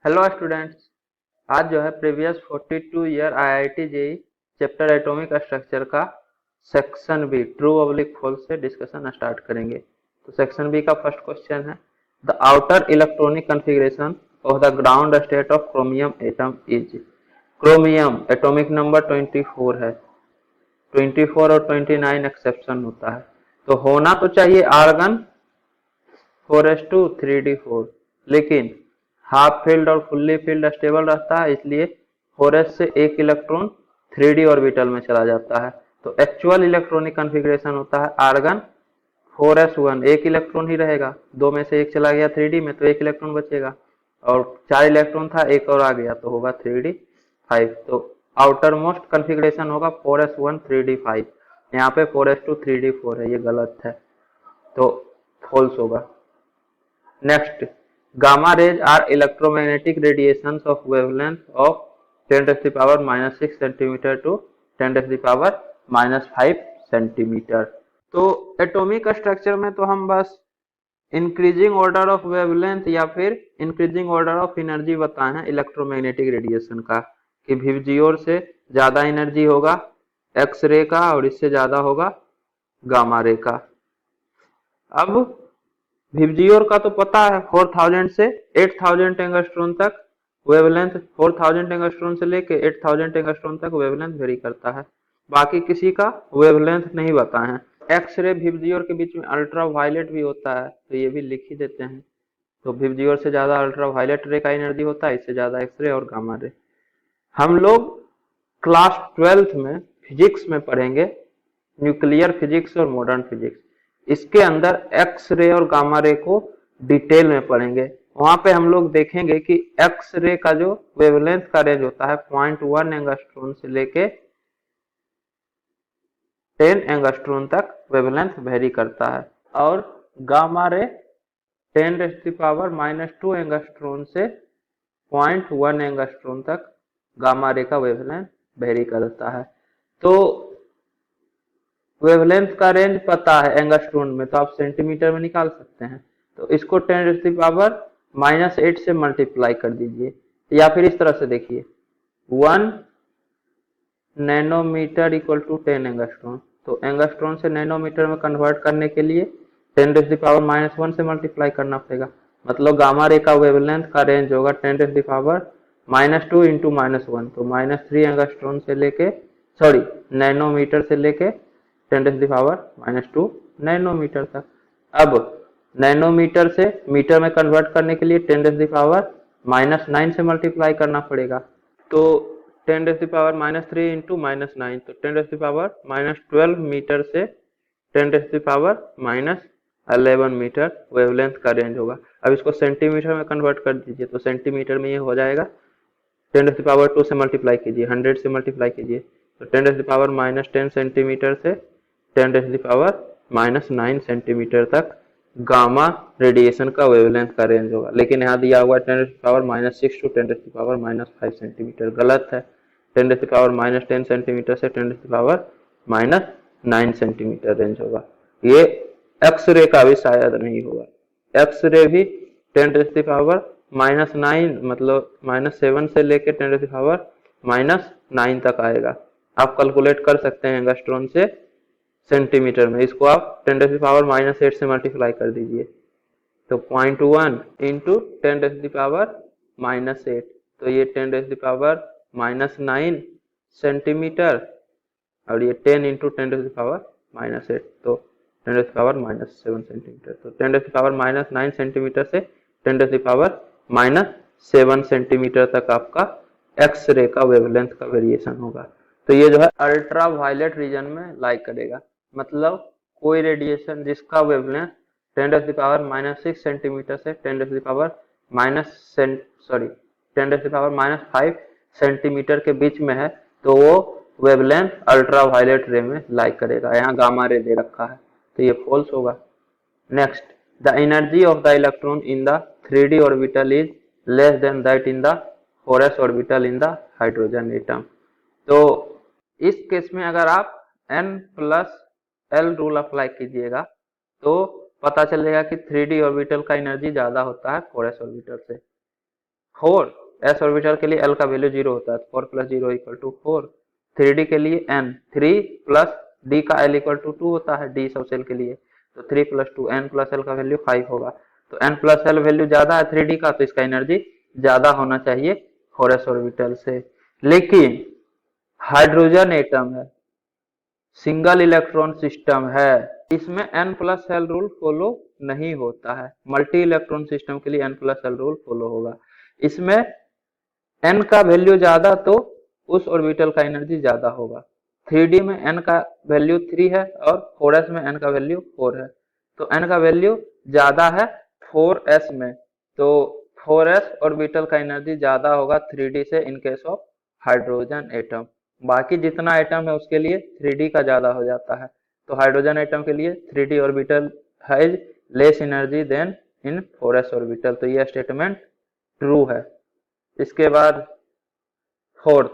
Hello students. आज जो है previous 42 year IIT JEE chapter atomic structure का section B true oblique false से डिस्कशन स्टार्ट करेंगे। तो सेक्शन बी का फर्स्ट क्वेश्चन है, the outer electronic configuration of the ground state of chromium atom is. Chromium atomic number 24 है, 24 और 29 exception होता है, तो होना तो चाहिए आर्गन 4s2 3d4, लेकिन हाफ फील्ड और फुल्ली फील्ड स्टेबल रहता है, इसलिए 4s से एक इलेक्ट्रॉन 3d ऑर्बिटल में चला जाता है। तो एक्चुअल इलेक्ट्रॉनिक कॉन्फ़िगरेशन होता है आर्गन 4s1, एक इलेक्ट्रॉन ही रहेगा, दो में से एक चला गया 3d में तो एक इलेक्ट्रॉन बचेगा, और 4 इलेक्ट्रॉन था एक और आ गया तो होगा 3d5। तो आउटर मोस्ट कॉन्फ़िगरेशन होगा 4s1 3d5। यहाँ पे 4s2 3d4 है, ये गलत है तो फॉल्स होगा। Next, gamma rays are electromagnetic radiations of wavelength of 10 to the power minus 6 centimeter to 10 to the power minus 5 centimetre. तो एटॉमिक स्ट्रक्चर में तो हम बस इंक्रीजिंग ऑर्डर ऑफ वेवलेंथ या फिर इंक्रीजिंग ऑर्डर ऑफ एनर्जी बताए हैं इलेक्ट्रोमैग्नेटिक रेडिएशन का, कि विबजियोर से ज्यादा एनर्जी होगा एक्स रे का और इससे ज्यादा होगा गामा रे का। अब विबजियोर का तो पता है 4000 से 8000 एंगस्ट्रॉन तक वेवलेंथ, 4000 एंगस्ट्रॉन से लेके 8000 एंगस्ट्रॉन तक वेवलेंथ वेरी करता है, बाकी किसी का वेवलेंथ नहीं बताए हैं। एक्स रे विबजियोर के बीच में अल्ट्रा वायलेट भी होता है, तो ये भी लिख ही देते हैं। तो विबजियोर से ज्यादा अल्ट्रा वायलेट रे का एनर्जी होता है, इससे ज्यादा एक्स रे और गामा रे। हम लोग क्लास 12th में फिजिक्स में पढ़ेंगे न्यूक्लियर फिजिक्स और मॉडर्न फिजिक्स, इसके अंदर एक्स रे और गामा रे को डिटेल में पढ़ेंगे। वहां पे हम लोग देखेंगे कि एक्स रे का जो वेवलेंथ का रेंज होता है 0.1 एंगस्ट्रॉन से लेके 10 एंगस्ट्रॉन तक वेवलेंथ वेरी करता है, और गामा रे 10⁻⁻² एंगस्ट्रॉन से 0.1 एंगस्ट्रॉन तक गामा रे का वेवलेंथ वेरी करता है। तो वेवलेंथ का रेंज पता है एंगस्ट्रॉन में, तो आप सेंटीमीटर में निकाल सकते हैं। तो इसको 10⁻⁻8 से मल्टीप्लाई कर दीजिए, या फिर इस तरह से देखिए 1 नैनोमीटर इक्वल टू 10 एंगस्ट्रॉन। तो एंगस्ट्रॉन से नैनोमीटर में कन्वर्ट करने के लिए 10⁻⁻1 से मल्टीप्लाई करना पड़ेगा, मतलब गामा रे का वेवलेंथ का रेंज होगा 10⁻⁻2 इंटू -1, तो -3 एंगस्ट्रॉन से लेके नैनोमीटर से लेके 10⁻⁻2 नैनोमीटर तक। अब नैनोमीटर से मीटर में कन्वर्ट करने के लिए 10⁻⁻9 से मल्टीप्लाई करना पड़ेगा, तो 10⁻⁻3 इंटू -9, तो 10⁻⁻12 मीटर से 10⁻⁻11 मीटर वेवलेंथ का रेंज होगा। अब इसको सेंटीमीटर में कन्वर्ट कर दीजिए, तो सेंटीमीटर में ये हो जाएगा 10⁻2 से मल्टीप्लाई कीजिए, 100 से मल्टीप्लाई कीजिए, तो 10⁻⁻10 सेंटीमीटर से 10⁻⁻9 सेंटीमीटर तक गामा रेडिएशन का वेवलेंथ का रेंज होगा। लेकिन यहाँ दिया हुआ 10⁻6 टू 10⁻5 सेंटीमीटर, गलत है। 10⁻10 सेंटीमीटर से 10⁻9 सेंटीमीटर रेंज होगा। ये एक्स रे का भी शायद नहीं होगा, एक्स रे भी 10⁻9 मतलब -7 से लेके 10⁻9 तक आएगा। आप कैलकुलेट कर सकते हैं एंगस्ट्रॉन से सेंटीमीटर में, इसको आप 10⁻⁻8 से मल्टीप्लाई कर दीजिए, तो 0.1 इंटू 10⁻⁻8, तो ये 10⁻⁻9 सेंटीमीटर, और ये 10 इंटू 10⁻⁻8, तो 10⁻⁻7 सेंटीमीटर। तो 10⁻⁻9 सेंटीमीटर से 10⁻⁻7 सेंटीमीटर तक आपका एक्स रे का वेवलेंथ का वेरिएशन होगा। तो ये जो है अल्ट्रा वायलेट रीजन में लाइक करेगा, मतलब कोई रेडिएशन जिसका वेवलेंथ 10⁻⁻6 सेंटीमीटर से 10⁻⁻5 सेंटीमीटर के बीच में है, तो वो वेवलेंथ अल्ट्रा वायलेट रे में लाइक करेगा। यहाँ गामा रे दे रखा है, तो ये फॉल्स होगा। Next, the energy of the electron in the 3d orbital is less than that in the 4s orbital in the hydrogen atom. तो इस केस में अगर आप n+l रूल अप्लाई कीजिएगा तो पता चलेगा कि 3d ऑर्बिटल का एनर्जी ज्यादा होता है 4s ऑर्बिटल से। 4 s ऑर्बिटल के लिए l का वैल्यू 0 होता है, 4 + 0 = 4। 3d के लिए n, 3 + d का l = 2 होता है d सब सेल के लिए, तो 3 + 2 n + l का वैल्यू 5 होगा। तो n + l वैल्यू ज्यादा है 3d का, तो इसका एनर्जी ज्यादा होना चाहिए 4s ऑर्बिटल से। लेकिन हाइड्रोजन एटम है, सिंगल इलेक्ट्रॉन सिस्टम है, इसमें n + l रूल फॉलो नहीं होता है। मल्टी इलेक्ट्रॉन सिस्टम के लिए n + l रूल फॉलो होगा। इसमें n का वैल्यू ज्यादा तो उस ऑर्बिटल का एनर्जी ज्यादा होगा। 3d में n का वैल्यू 3 है और 4s में n का वैल्यू 4 है, तो n का वैल्यू ज्यादा है 4s में, तो 4s ऑर्बिटल का एनर्जी ज्यादा होगा 3d से in case of hydrogen atom. बाकी जितना एटम है उसके लिए 3d का ज्यादा हो जाता है, तो हाइड्रोजन एटम के लिए 3d orbital has less energy than in 4s orbital, तो यह स्टेटमेंट ट्रू है। इसके बाद fourth,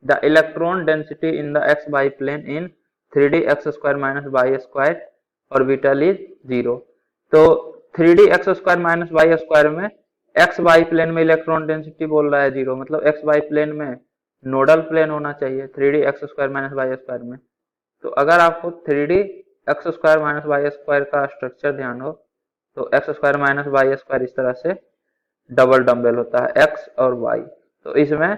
the electron density in the x y plane in 3d x² - y² orbital is 0। तो 3d x² - y² में x y plane में electron density बोल रहा है 0, मतलब x y प्लेन में नोडल प्लेन होना चाहिए 3d x² - y² में। तो अगर आपको 3d x² - y² का स्ट्रक्चर ध्यान हो तो x² - y² इस तरह से डबल डम्बल होता है x और y, तो इसमें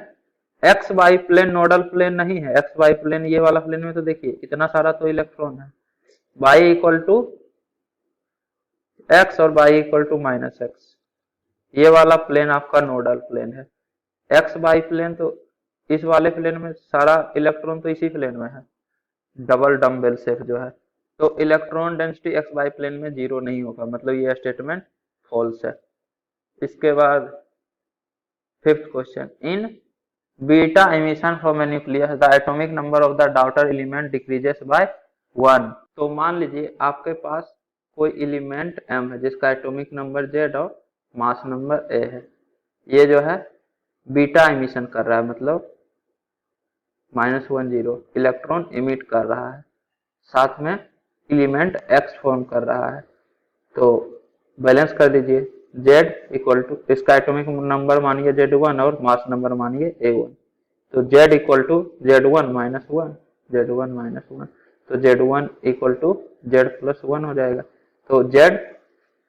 x y plane nodal plane नहीं है। एक्स वाई प्लेन ये वाला प्लेन में तो देखिए इतना सारा तो इलेक्ट्रॉन है, y = x और y = -x, ये वाला प्लेन आपका नोडल प्लेन है। एक्स वाई प्लेन तो इस वाले प्लेन में सारा इलेक्ट्रॉन तो इसी प्लेन में है, डबल डम्बल शेप जो है, तो electron density x y plane में 0 नहीं होगा, मतलब ये स्टेटमेंट फॉल्स है। इसके बाद fifth question, in beta emission from a nucleus the atomic number of the daughter element decreases by 1। तो मान लीजिए आपके पास कोई एलिमेंट m है जिसका एटॉमिक नंबर z और मास नंबर a है, ये जो है बीटा emission कर रहा है, मतलब -10 इलेक्ट्रॉन इमिट कर रहा है, साथ में एलिमेंट x फॉर्म कर रहा है, तो बैलेंस कर दीजिए। z = इसका एटॉमिक नंबर मानिए z1 और मास नंबर मानिए a1, तो z = z1 - 1 z1 - 1, तो z1 = z + 1 हो जाएगा, तो z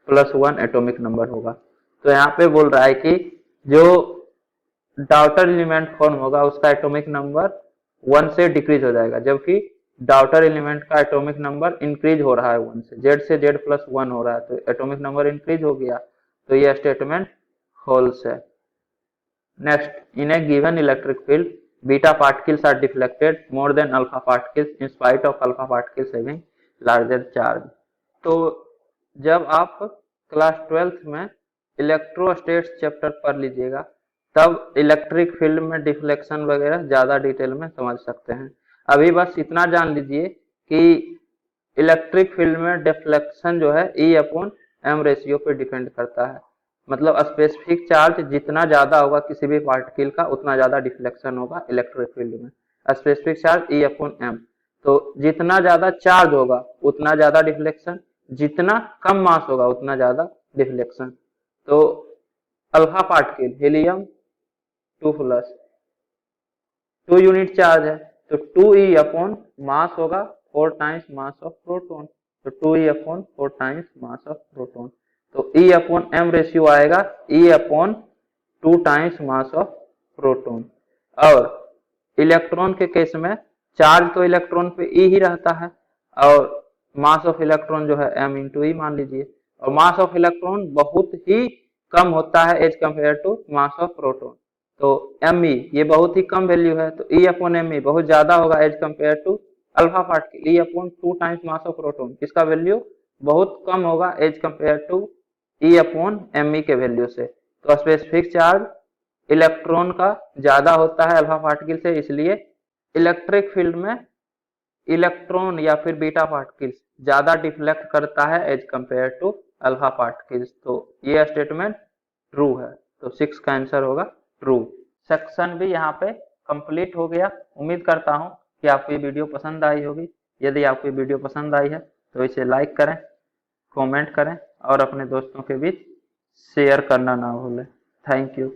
+ 1 एटॉमिक नंबर होगा। तो यहाँ पे बोल रहा है कि जो डॉटर एलिमेंट फॉर्म होगा उसका एटॉमिक नंबर 1 से डिक्रीज हो जाएगा, जबकि डॉटर एलिमेंट का एटॉमिक नंबर इंक्रीज हो रहा है 1 से, z + 1 हो रहा है, तो एटॉमिक नंबर इंक्रीज हो गया, तो यह स्टेटमेंट फॉल्स है। Next, in a given electric field beta particles are deflected more than alpha particles in spite of alpha particles having larger charge. तो जब आप क्लास 12th में इलेक्ट्रोस्टैटिक्स चैप्टर पढ़ लीजिएगा तब इलेक्ट्रिक फील्ड में डिफ्लेक्शन वगैरह ज्यादा डिटेल में समझ सकते हैं। अभी बस इतना जान लीजिए कि इलेक्ट्रिक फील्ड में डिफ्लेक्शन जो है E/m रेशियो पे डिपेंड करता है, मतलब स्पेसिफिक चार्ज जितना ज्यादा होगा किसी भी पार्टिकल का उतना ज्यादा डिफ्लेक्शन होगा इलेक्ट्रिक फील्ड में। स्पेसिफिक चार्ज E/m, तो जितना ज्यादा चार्ज होगा उतना ज्यादा डिफ्लेक्शन, जितना कम मास होगा उतना ज्यादा डिफ्लेक्शन। तो alpha particle helium 2+, 2 unit charge है, तो 2E/ मास होगा 4 टाइम्स मास ऑफ प्रोटॉन, तो 2E/4 times mass of proton, तो E/m रेशियो आएगा E/2 times mass of proton. और इलेक्ट्रॉन के केस में चार्ज तो इलेक्ट्रॉन पे E ही रहता है और मास ऑफ इलेक्ट्रॉन जो है m × E मान लीजिए, और मास ऑफ इलेक्ट्रॉन बहुत ही कम होता है as compared to mass of proton, तो me ये बहुत ही कम वैल्यू है, तो E/me बहुत ज्यादा होगा as compared to alpha particle E/2 times mass of proton, इसका वैल्यू बहुत कम होगा एज कंपेयर टू E/me के वैल्यू से। तो स्पेसिफिक चार्ज इलेक्ट्रॉन का ज्यादा होता है अल्फा पार्टिकल से, इसलिए इलेक्ट्रिक फील्ड में इलेक्ट्रॉन या फिर बीटा पार्टिकल्स ज्यादा डिफ्लेक्ट करता है as compared to alpha particles, तो ये स्टेटमेंट ट्रू है, तो 6 का आंसर होगा ट्रू। सेक्शन भी यहाँ पे कंप्लीट हो गया। उम्मीद करता हूँ कि आपको ये वीडियो पसंद आई होगी। यदि आपको ये वीडियो पसंद आई है तो इसे लाइक करें, कमेंट करें और अपने दोस्तों के बीच शेयर करना ना भूलें। Thank you.